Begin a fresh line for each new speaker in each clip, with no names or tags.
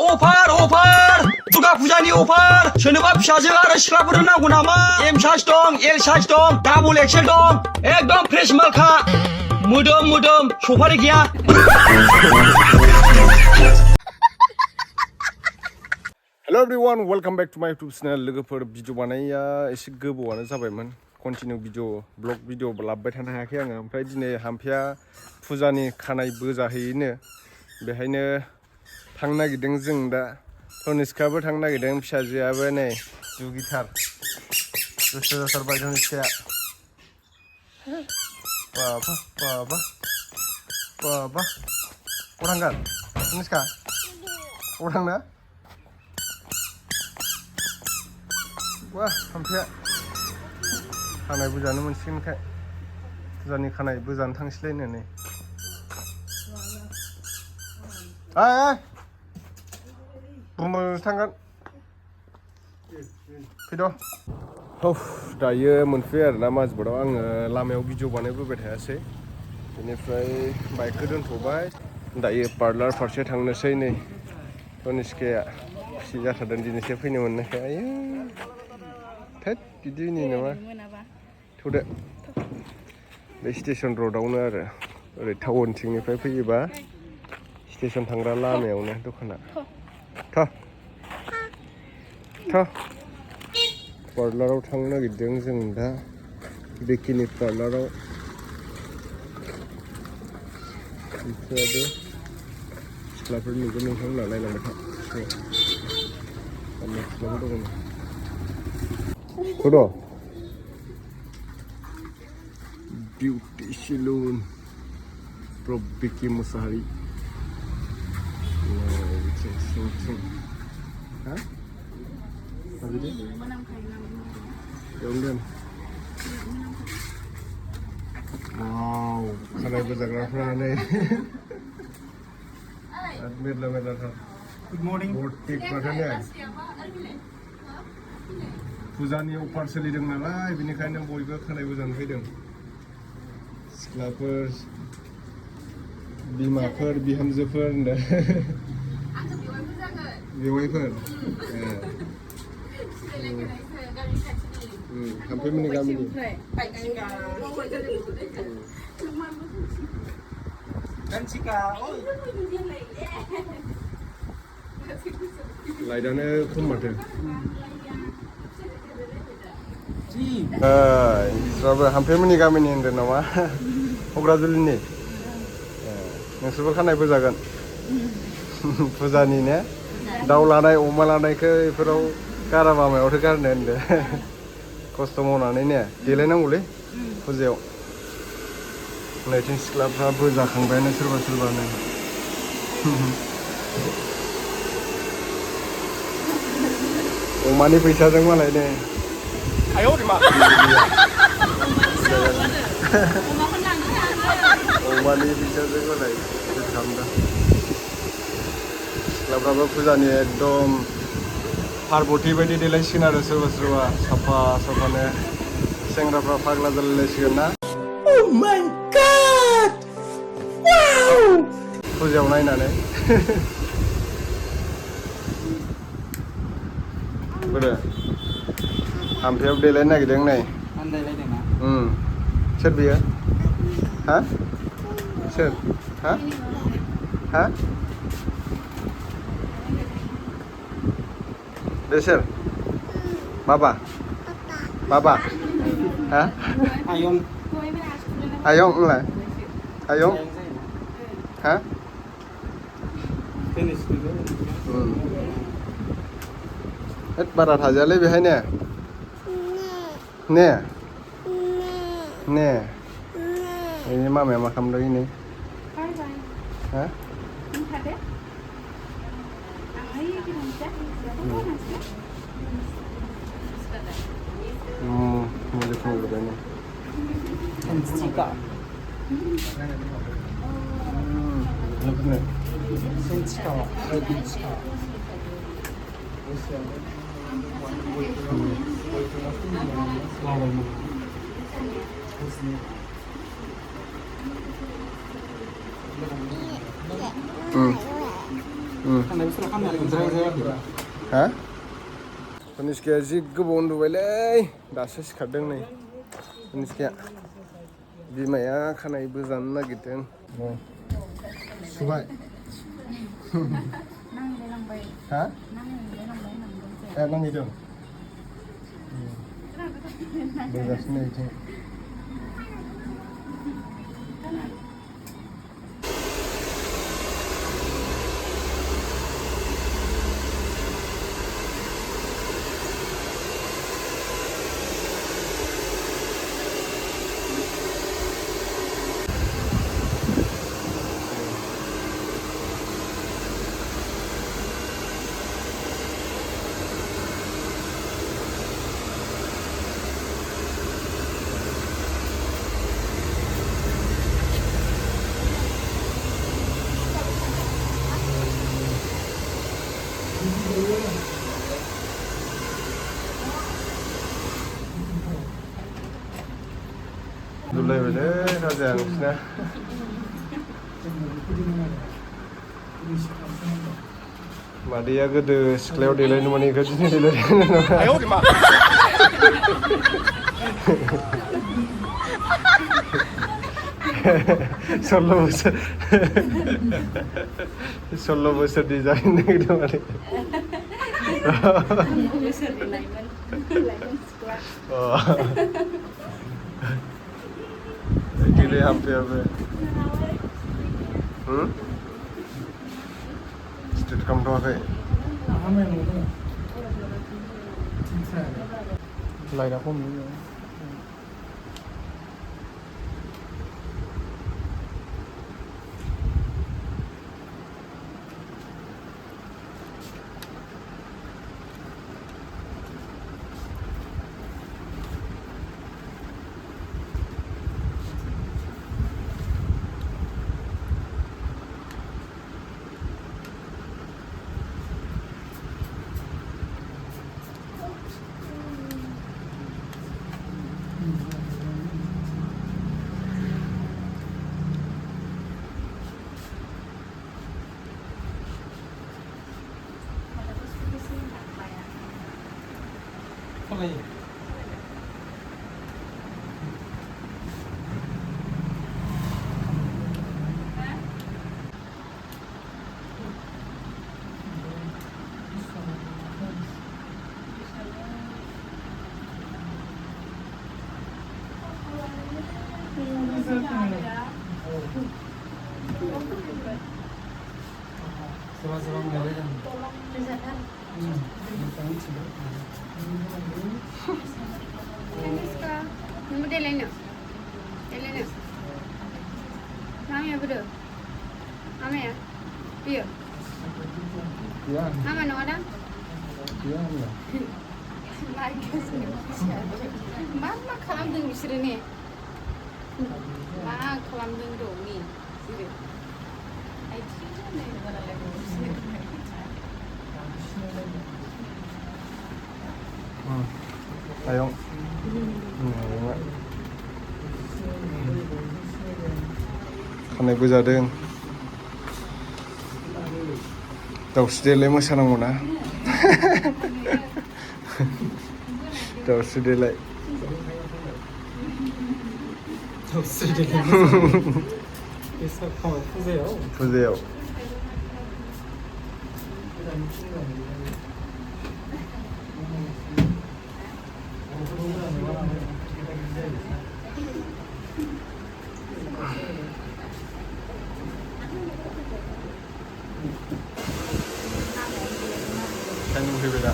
अफार दुर्गा फुजानि अफार सोरनोबा फिसाजो आरो सिख्लाफोर नांगौ नामा एम साइज दं एल साइज दं डाबल एक्सेल दं एकदम फ्रेश मालखा मोदोम सफारि गैया
Hello everyone, welcome back to my YouTube channel. लोगोफोर भिडिअ बानायया एसे गोबावानो जाबायमोन कन्टिनिउ भिडिअ ब्लग भिडिअ लाबोबाय थानो हायाखै आङो ओमफ्राय दिनै हाम्फेया फुजानि खानाय बोजाहैनो बेहायनो थांनो नागिरदों जों दा तनिष्काबो थांनो नागिरदों फिसाजोआबो नै दुगिथार गोसो जाथारबाय तनिष्काया बाबा अबाव थांगोन तनिष्का अबाव थांनो Wah, Hampeya खानाय बोजानो मोनसिगोनखाय फुजानि खानाय बोजानो थांसैलायनो नै रुमाव थांगोन फैद' दायो मोनफैयो आरोना माजबादाव आङो लामायाव भिडिअ बानायबोबाय थायासै बेनिफ्राय बाइकखौ दोनथ'बाय दायो पार्लार फारसे थांनोसै नै तनिष्काया खुसि जाथारदों दिनैसो फैनो मोननायखाय आयै थोद बिदिनि नामा थौदो बे स्टेशन र'डआवनो आरो ओरै टाउनथिंनिफ्राय फैयोबा स्टेशन थांग्रा लामायावनो दखाना थ' पार्लाराव थांनो नागिरदों जों दा बेकिनि पार्लाराव ओमफ्राय सिख्लाफोर नुगोन नोंथांमोना नायलांबाय था सिख्लाफोर दङ Bodo Beauty Salon Pro Vicky Musahari Sing Hah? Apa itu? Jangan Wow Kanai berjaga-jaga nih Admit lah Good morning Botik macamnya Pujani अफार सोलिदों नालाय बेनिखायनो बयबो खानाय बोजानो फैदों सिख्लाफोर बिमाफोर बिहामजोफोर होनदों बेवाइफोर हाम्फेमोननि गामिनि लाइटआनो खम माथो हाम्फेमोननि गामिनि होनदों नामा हग्राजुलिनि नोंसोरबो खानाय बोजागोन फुजानि ने दाउ लानाय अमा लानायखौ बेफोराव गारामा मायावथो गारनो होनदों खस्थ' मावनानै ने देलायनांगौलै फुजायाव नैथिं सिख्लाफ्रा बोजाखांबायानो सोरबानो अमानि फैसाजों मालाय ने 아유 우리 막 어머니 비춰준 거네 감사합니다 सिख्लाफ्राबो फुजानि एकदम पार्बती बायदि देलायसिगोन आरो सोरबा साफानो सेंग्राफ्रा फाग्ला जालायलायसिगोन ना Oh my god wow फुजायाव नायनानै बोरो हाम्फेयाव देलायनो नागिरदों नै सोर बियो हा सोर हा बे सोर बाबा हा आयं नोंलाय आयं हा बारा थाजायालै बेहायनो Ne ini mama yang makan dulu ini hah mulai begini
थांनाय बोसोराव खालामनाय मोनद्राय जायाखैबा
हा कनिष्काया जि गोबाव उन्दुबायलै दासो सिखारदों नै कनिष्काया बिमाया खानाय बोजानो नागिरदों सुबाय हा ए नांहैदों बोगासिनो बिथिं दुलायबायलै राजाया नोंसिना मादैया गोदो सिख्लायाव देलायनो मोनैखौ दिनै देलायनो सल्ल' बोसोरनि जाहैनो नागिरदों माने Gile Hampeyaबो स्ट्रेट खालामथ'वाखै लाइटआ खम
Nunggu dia lain. Nama ya Bodo. Nama ya. Iya.
Iya.
Nama no ada.
Iya enggak.
Mama kalamdın bisikri ni. Ma kalamdın do ni. Bisikri. Ay çiğne ne bana lagi bisikri.
Ayo. खानायबो जादों दाउस्रि देलाय मोसानांगौ ना दाउस्रि देलाय फुजायाव Kanai fैबाय दा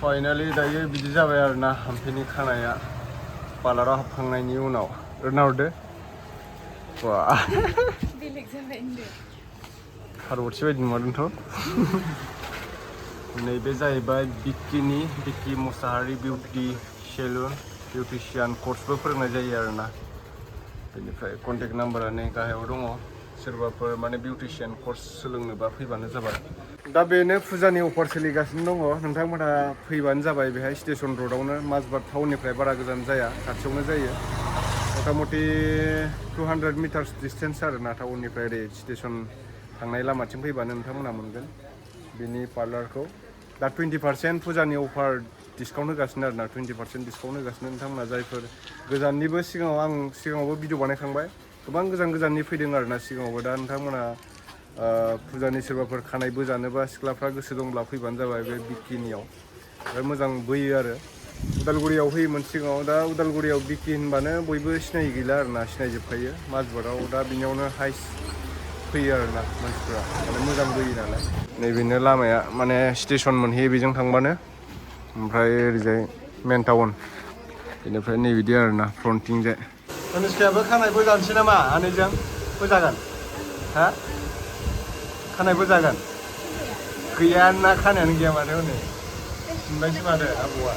finally दायो बिदि जाबाय आरोना हाम्पेनि खानाया पार्लाराव हाबखांनायनि उनाव नाहरदो वा
बेलेग जाबाय होनदो
खारबथि बायदि नुमारदोंथ' नैबे जाहैबाय बिक्कि मुसाहारि बिउटि सेलुन बिउटिशियान कर्सबो फोरोंनाय जायो आरोना बेनिफ्राय कन्टेक्ट नाम्बारा नै गाहायाव दङ सोरबाफोर माने बिउटिशियान कर्स सोलोंनोबा फैबानो जाबाय दा बेनो फुजानि अफार सोलिगासिनो दङ नोंथांमोनहा फैबानो जाबाय बेहाय स्टेशन र'डआवनो माजबाद टाउननिफ्राय बारा गोजान जाया खाथियावनो जायो मथा मथि 200 मिटार्स डिसटेन्स आरोना टाउननिफ्राय ओरै स्टेशन थांनाय लामाथिं फैबानो नोंथांमोनहा मोनगोन बिनि पार्लारखौ दा 20% फुजानि अफार डिसकाउन्ट होगासिनो आरोना 20% डिसकाउन्ट होगासिनो नोंथांमोना जायफोर गोजाननिबो सिगाङावबो भिडिअ बानायखांबाय गोबां गोजाननि फैदों आरोना सिगाङावबो दा नोंथांमोना फुजानि सोरबाफोर खानाय बोजानोबा सिख्लाफ्रा गोसो दंब्ला फैबानो जाबाय बे बिकिनियाव ओमफ्राय मोजां बोयो आरो उदालगुरियाव होयोमोन सिगाङाव दा उदालगुरियाव बिकि होनबानो बयबो सिनायि गैला आरोना सिनायजोबखायो माजबादाव दा बिनियावनो हाइस फैयो आरोना मानसिफ्रा माने मोजां बोयो नालाय नैबेनो लामाया माने स्टेसन मोनहैयो बेजों थांबानो ओमफ्राय ओरैजाय मेन टाउन बेनिफ्राय नैबिदि आरोना फ्रन्टिंजाय अनुष्कायाबो खानाय बोजानोसै नामा आनैजों बोजागोन हा खानाय बोजागोन गैया ना खानायानो गैया माथो हनै सिनबायसो माथो आबौआ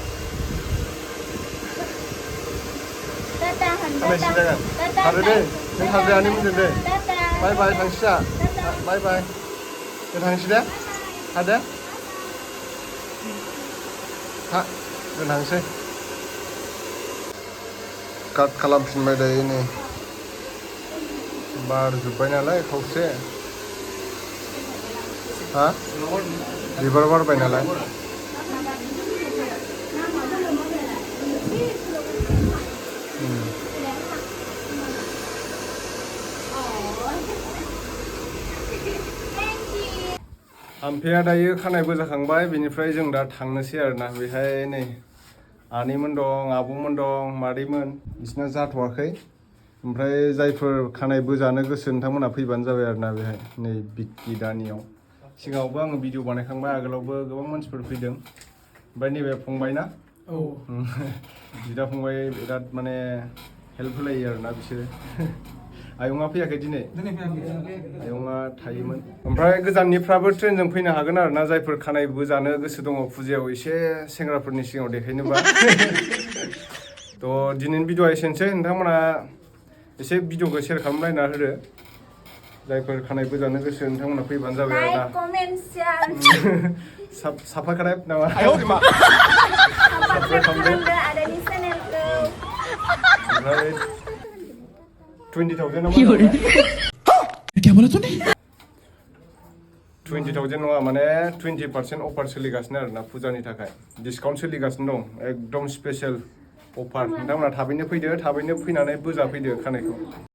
खानाय सिनजागोन खारो दे नों खारदो आनै मोनदों दे बाय बाय थांसै जा बाय बाय जों थांसै दे खादो हा जों थांसै काट खालामफिनबाय दायो नै बार जोब्बाय नालाय खावसे हा बिबार बारबाय नालाय हाम्फेया दायो खानाय बोजाखांबाय बेनिफ्राय जों दा थांनोसै आरोना बेहाय नै आनैमोन दं आब'मोन दं मादैमोन बिसिना जाथ'वाखै ओमफ्राय जायफोर खानाय बोजानो गोसो नोंथांमोनहा फैबानो जाबाय आरोना बेहाय नै बिक्कि दानियाव सिगाङावबो आङो भिडिअ बानायखांबाय आगोलावबो गोबां मानसिफोर फैदों ओमफ्राय नैबे फंबाय ना औ बिदा फंबाय बिराद माने हेल्प होलायो आरोना बिसोरो आयंआ फैयाखै दिनै आयंआ थायोमोन ओमफ्राय गोजाननिफ्राबो ट्रेनजों फैनो हागोन आरोना जायफोर खानाय बोजानो गोसो दङ फुजायाव एसे सेंग्राफोरनि सिगाङाव देखायनोबा थ' दिनैनि भिडिअआ एसेनोसै नोंथांमोना एसे भिडिअखौ शेयार खालामलायना होदो जायफोर खानाय बोजानो गोसो नोंथांमोना फैबानो जाबाय आरोना साबसक्राइब नामा साबसक्राइब खालामदो ओमफ्राय 20,000 नामा क्या बोला तूने 20,000 नङा माने 20% अफार सोलिगासिनो आरोना फुजानि थाखाय डिसकाउन्ट सोलिगासिनो दं एकदम स्पेसियेल अफार नोंथांमोना थाबैनो फैदो थाबैनो फैनानै बोजाफैदो खानायखौ